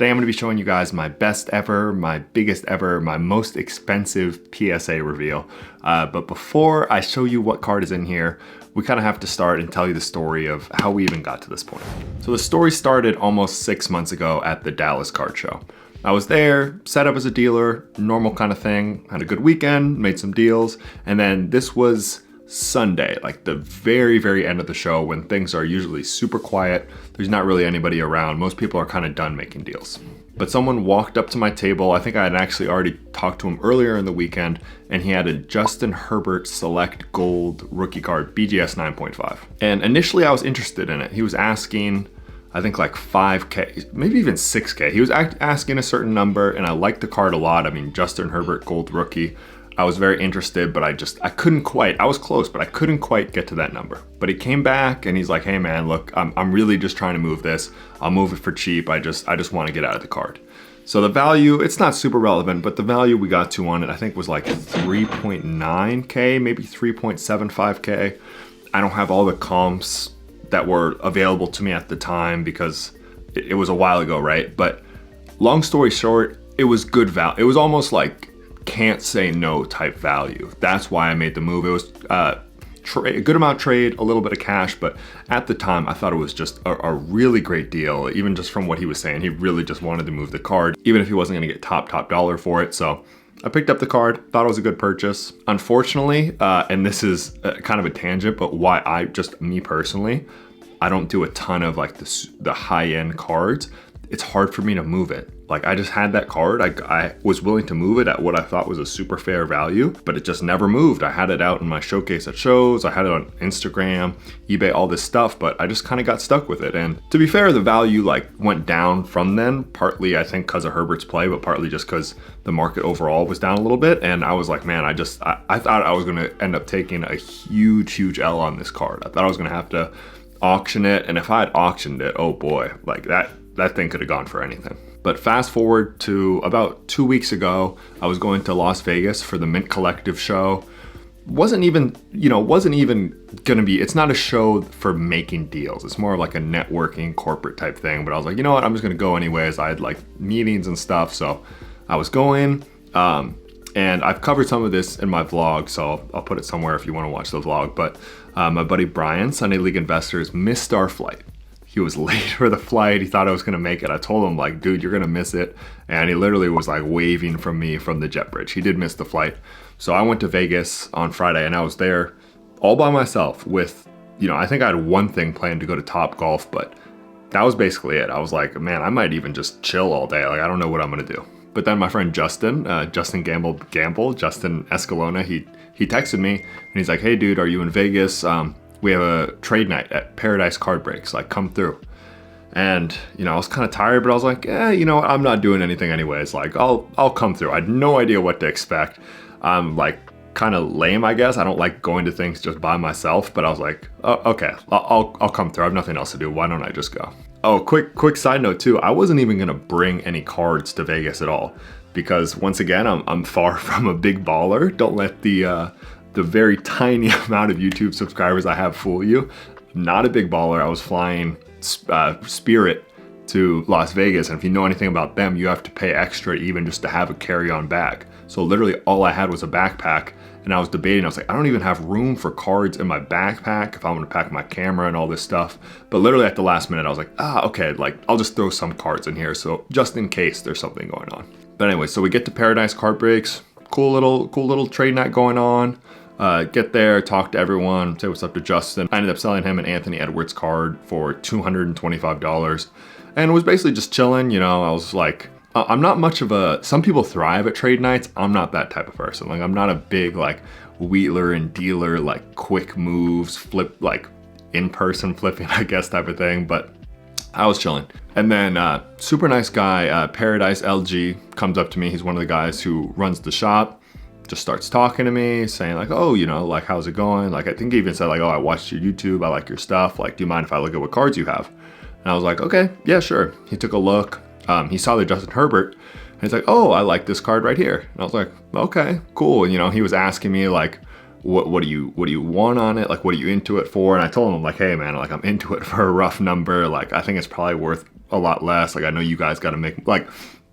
Today I'm going to be showing you guys my best ever, my biggest ever, my most expensive PSA reveal. But before I show you what card is in here, we kind of have to start and tell you the story of how we even got to this point. So the story started almost 6 months ago at the Dallas card show. I was there, set up as a dealer, normal kind of thing, had a good weekend, made some deals, and then this was Sunday, like the very end of the show when things are usually super quiet. There's not really anybody around. Most people are kind of done making deals. But someone walked up to my table. I think I had actually already talked to him earlier in the weekend, and he had a Justin Herbert Select Gold rookie card, BGS 9.5. And initially I was interested in it. He was asking, I think like 5K, maybe even 6K. He was asking a certain number, and I liked the card a lot. I mean, Justin Herbert Gold rookie. I was very interested, but I couldn't quite, I was close, but I couldn't quite get to that number. But he came back and he's like, hey man, look, I'm really just trying to move this. I'll move it for cheap. I just want to get out of the card. So the value, it's not super relevant, but the value we got to on it, I think was like 3.9K, maybe 3.75K. I don't have all the comps that were available to me at the time because it was a while ago, right? But long story short, it was good value. It was almost like can't say no type value. That's why I made the move. It was a good amount trade, a little bit of cash, but at the time I thought it was just a really great deal. Even just from what he was saying, he really just wanted to move the card, even if he wasn't gonna get top dollar for it. So I picked up the card, thought it was a good purchase. Unfortunately, and this is kind of a tangent, but why me personally, I don't do a ton of like the high-end cards. It's hard for me to move it. Like I just had that card, I was willing to move it at what I thought was a super fair value, but it just never moved. I had it out in my showcase at shows, I had it on Instagram, eBay, all this stuff, but I just kind of got stuck with it. And to be fair, the value like went down from then, partly I think because of Herbert's play, but partly just because the market overall was down a little bit. And I was like, man, I thought I was gonna end up taking a huge L on this card. I thought I was gonna have to auction it, and if I had auctioned it, oh boy, like that thing could have gone for anything. But fast forward to about 2 weeks ago, I was going to Las Vegas for the Mint Collective show. Wasn't even gonna be, it's not a show for making deals. It's more of like a networking corporate type thing. But I was like, you know what, I'm just gonna go anyways. I had like meetings and stuff, so I was going. And I've covered some of this in my vlog, so I'll put it somewhere if you wanna watch the vlog. But my buddy Brian, Sunday League Investors, missed our flight. He was late for the flight. He thought I was gonna make it. I told him like, dude, you're gonna miss it. And he literally was like waving from me from the jet bridge. He did miss the flight. So I went to Vegas on Friday, and I was there all by myself with, I think I had one thing planned to go to Top Golf, but that was basically it. I was like, man, I might even just chill all day. Like, I don't know what I'm gonna do. But then my friend Justin Gamble, Justin Escalona, he texted me and he's like, hey dude, are you in Vegas? We have a trade night at Paradise Card Breaks, like come through. And, I was kind of tired, but I was like, I'm not doing anything anyways. Like I'll come through. I had no idea what to expect. I'm like kind of lame, I guess. I don't like going to things just by myself, but I was like, oh, okay, I'll come through. I have nothing else to do. Why don't I just go? Oh, quick side note too. I wasn't even gonna bring any cards to Vegas at all because once again, I'm far from a big baller. Don't let the very tiny amount of YouTube subscribers I have fool you. Not a big baller. I was flying Spirit to Las Vegas, and if you know anything about them, you have to pay extra even just to have a carry-on bag. So literally all I had was a backpack, and I was debating, I was like, I don't even have room for cards in my backpack if I'm gonna pack my camera and all this stuff. But literally at the last minute, I was like, okay, like I'll just throw some cards in here, so just in case there's something going on. But anyway, so we get to Paradise Card Breaks, cool little trade night going on. Get there, talk to everyone, say what's up to Justin. I ended up selling him an Anthony Edwards card for $225. And it was basically just chilling, I was like, I'm not much of some people thrive at trade nights. I'm not that type of person. Like I'm not a big like wheeler and dealer, like quick moves, flip, like in-person flipping, I guess type of thing. But I was chilling. And then super nice guy, Paradise LG comes up to me. He's one of the guys who runs the shop. Just starts talking to me, saying like, oh, like, how's it going? Like, I think he even said like, oh, I watched your YouTube, I like your stuff. Like, do you mind if I look at what cards you have? And I was like, okay, yeah, sure. He took a look. He saw the Justin Herbert, and he's like, oh, I like this card right here. And I was like, okay, cool. And, he was asking me like, what do you want on it? Like, what are you into it for? And I told him like, hey man, like I'm into it for a rough number. Like, I think it's probably worth a lot less. Like, I know you guys got to make, like,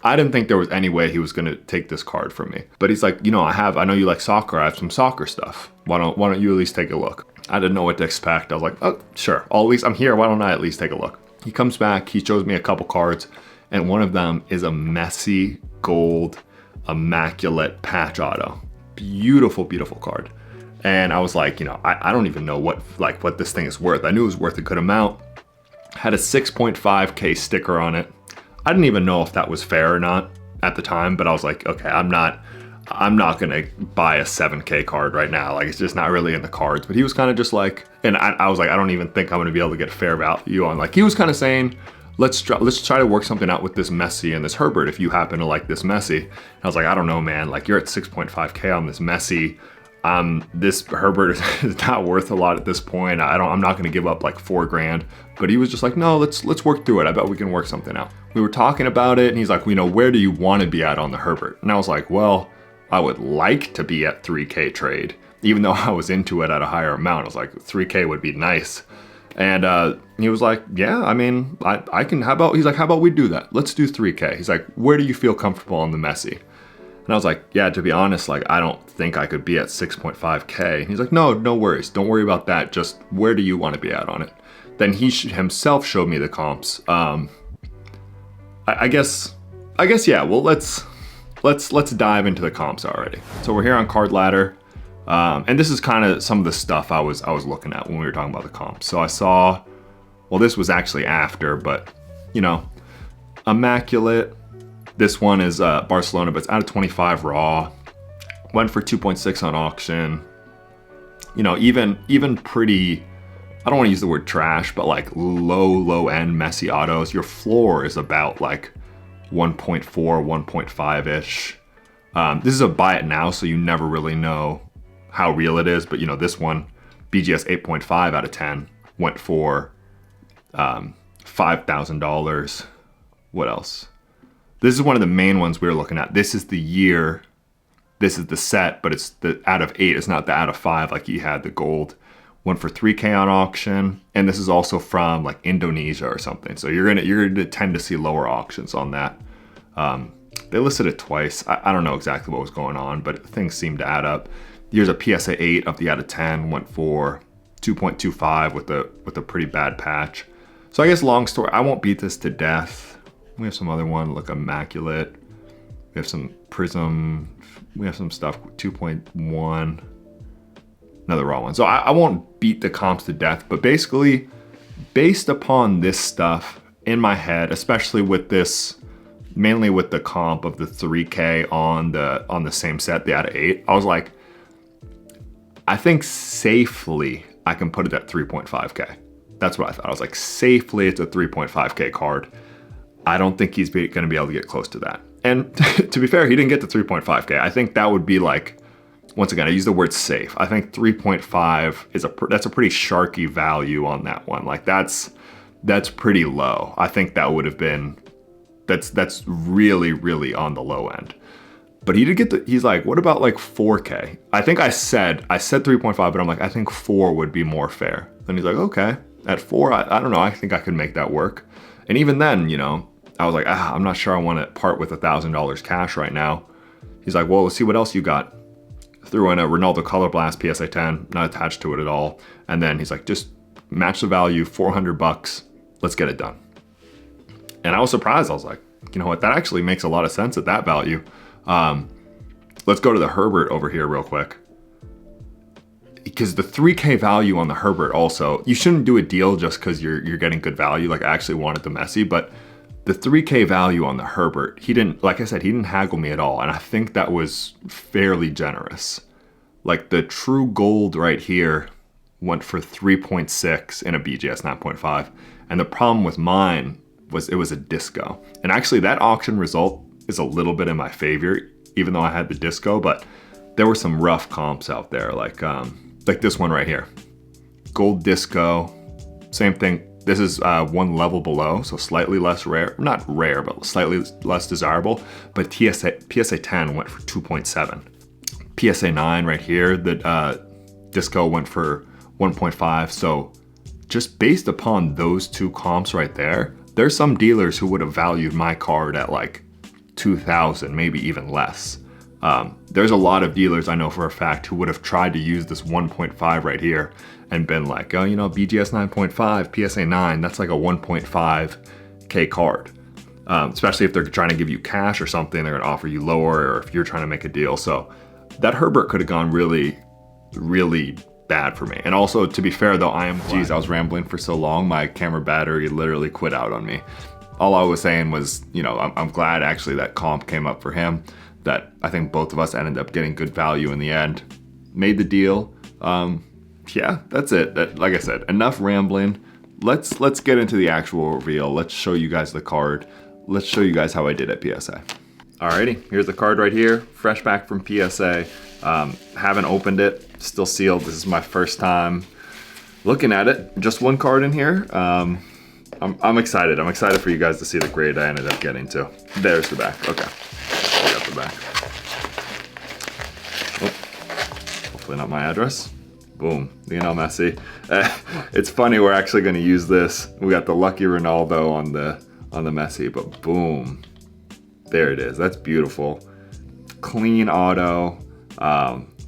I didn't think there was any way he was going to take this card from me. But he's like, you know, I know you like soccer. I have some soccer stuff. Why don't you at least take a look? I didn't know what to expect. I was like, oh, sure. At least I'm here. Why don't I at least take a look? He comes back. He shows me a couple cards. And one of them is a messy gold immaculate patch auto. Beautiful, beautiful card. And I was like, you know, I don't even know what this thing is worth. I knew it was worth a good amount. Had a 6.5K sticker on it. I didn't even know if that was fair or not at the time, but I was like, okay, I'm not gonna buy a 7K card right now. Like, it's just not really in the cards. But he was kind of just like, and I was like, I don't even think I'm gonna be able to get fair value on. Like, he was kind of saying, let's try to work something out with this Messi and this Herbert if you happen to like this Messi. And I was like, I don't know, man. Like, you're at 6.5K on this Messi. This Herbert is not worth a lot at this point. I'm not gonna give up like $4,000. But he was just like, no, let's work through it. I bet we can work something out. We were talking about it, and he's like, you know, where do you want to be at on the Herbert? And I was like, well, I would like to be at 3K trade, even though I was into it at a higher amount. I was like, 3K would be nice. And he was like, yeah, I mean, I can, he's like, how about we do that? Let's do 3K. He's like, where do you feel comfortable on the Messi? And I was like, yeah, to be honest, like, I don't think I could be at 6.5K. And he's like, no worries. Don't worry about that. Just where do you want to be at on it? Then he himself showed me the comps. I guess, yeah, well, let's dive into the comps already. So we're here on Card Ladder. And this is kind of some of the stuff I was looking at when we were talking about the comps. So I saw, well, this was actually after, but, you know, Immaculate. This one is Barcelona, but it's out of 25 raw. Went for 2.6 on auction. You know, even pretty, I don't want to use the word trash, but like low end Messi autos. Your floor is about like 1.4, 1.5-ish. This is a buy it now, so you never really know how real it is. But you know, this one, BGS 8.5 out of 10, went for $5,000. What else? This is one of the main ones we were looking at. This is the year, this is the set, but it's the out of 8. It's not the out of 5 like he had the gold. Went for 3K on auction, and this is also from like Indonesia or something. So you're gonna tend to see lower auctions on that. They listed it twice. I don't know exactly what was going on, but things seem to add up. Here's a PSA 8 of the out of 10, went for 2.25 with a pretty bad patch. So I guess long story, I won't beat this to death. We have some other one, look Immaculate. We have some Prism. We have some stuff, 2.1. Another raw one. So I won't beat the comps to death, but basically, based upon this stuff in my head, especially with this, mainly with the comp of the 3K on the same set, the out of 8, I was like, I think safely I can put it at 3.5K. That's what I thought. I was like, safely it's a 3.5K card. I don't think he's going to be able to get close to that. And to be fair, he didn't get to 3.5K. I think that would be like, once again, I use the word safe. I think 3.5 is that's a pretty sharky value on that one. Like that's pretty low. I think that would have been, that's really, really on the low end. But he did get he's like, what about like 4K? I think I said 3.5, but I'm like, I think 4 would be more fair. Then he's like, okay, at 4, I don't know. I think I could make that work. And even then, you know, I was like, I'm not sure I want to part with $1,000 cash right now. He's like, well, let's see what else you got. Threw in a Ronaldo Color Blast PSA 10, not attached to it at all. And then he's like, just match the value, $400. Let's get it done. And I was surprised. I was like, you know what? That actually makes a lot of sense at that value. Let's go to the Herbert over here real quick. Because the 3K value on the Herbert also, you shouldn't do a deal just because you're getting good value. Like I actually wanted the Messi, but the 3K value on the Herbert, he didn't, like I said, he didn't haggle me at all. And I think that was fairly generous. Like the true gold right here went for 3.6 in a BGS 9.5. And the problem with mine was it was a disco. And actually that auction result is a little bit in my favor, even though I had the disco, but there were some rough comps out there. Like this one right here, gold disco, same thing. This is one level below, so slightly less rare, not rare, but slightly less desirable. But PSA 10 went for 2.7. PSA 9 right here, the disco went for 1.5. So just based upon those two comps right there, There's some dealers who would have valued my card at like 2,000, maybe even less. There's a lot of dealers I know for a fact who would have tried to use this 1.5 right here and been like, oh, you know, BGS 9.5, PSA 9, that's like a 1.5K card. Especially if they're trying to give you cash or something, they're gonna offer you lower, or if you're trying to make a deal. So that Herbert could have gone really, really bad for me. And also, to be fair though, I was rambling for so long, my camera battery literally quit out on me. All I was saying was, you know, I'm glad actually that comp came up for him, that I think both of us ended up getting good value in the end. Made the deal. Yeah, that's it. Like I said, enough rambling. Let's get into the actual reveal. Let's show you guys the card. Let's show you guys how I did at PSA. Alrighty, here's the card right here, fresh back from PSA. Haven't opened it, still sealed. This is my first time looking at it. Just one card in here. I'm excited. I'm excited for you guys to see the grade I ended up getting to. There's the back. Okay, I got the back. Oh, hopefully not my address. Boom, Lionel Messi. It's funny, we're actually going to use this. We got the lucky Ronaldo on the Messi, but boom, there it is. That's beautiful. Clean auto.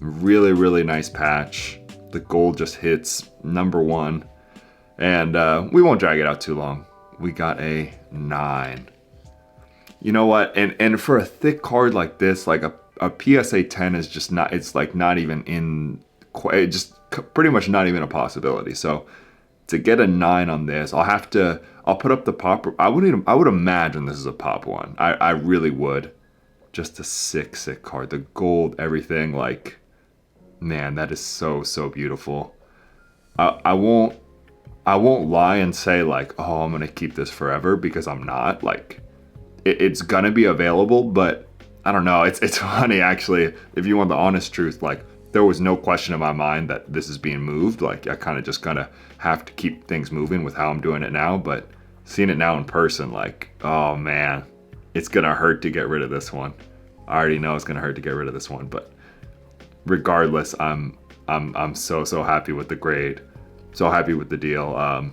Really, really nice patch. The gold just hits #1. And we won't drag it out too long. We got a 9. You know what? And for a thick card like this, like a PSA 10 is just not, it's like not even in, just pretty much not even a possibility. So to get a 9 on this, I'll put up the pop. I would imagine this is a pop one. I really would. Just a sick card. The gold, everything, like, man, that is so beautiful. I won't lie and say like, oh, I'm gonna keep this forever, because I'm not. Like, it's gonna be available, but I don't know. It's funny actually. If you want the honest truth, like, there was no question in my mind that this is being moved. Like, I kind of just gonna have to keep things moving with how I'm doing it now. But seeing it now in person, like, oh man, it's gonna hurt to get rid of this one. I already know it's gonna hurt to get rid of this one, but regardless, I'm so happy with the grade, so happy with the deal. I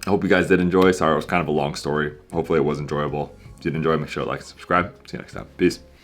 hope you guys did enjoy. Sorry, it was kind of a long story. Hopefully it was enjoyable. If you did enjoy, make sure to like and subscribe. See you next time. Peace.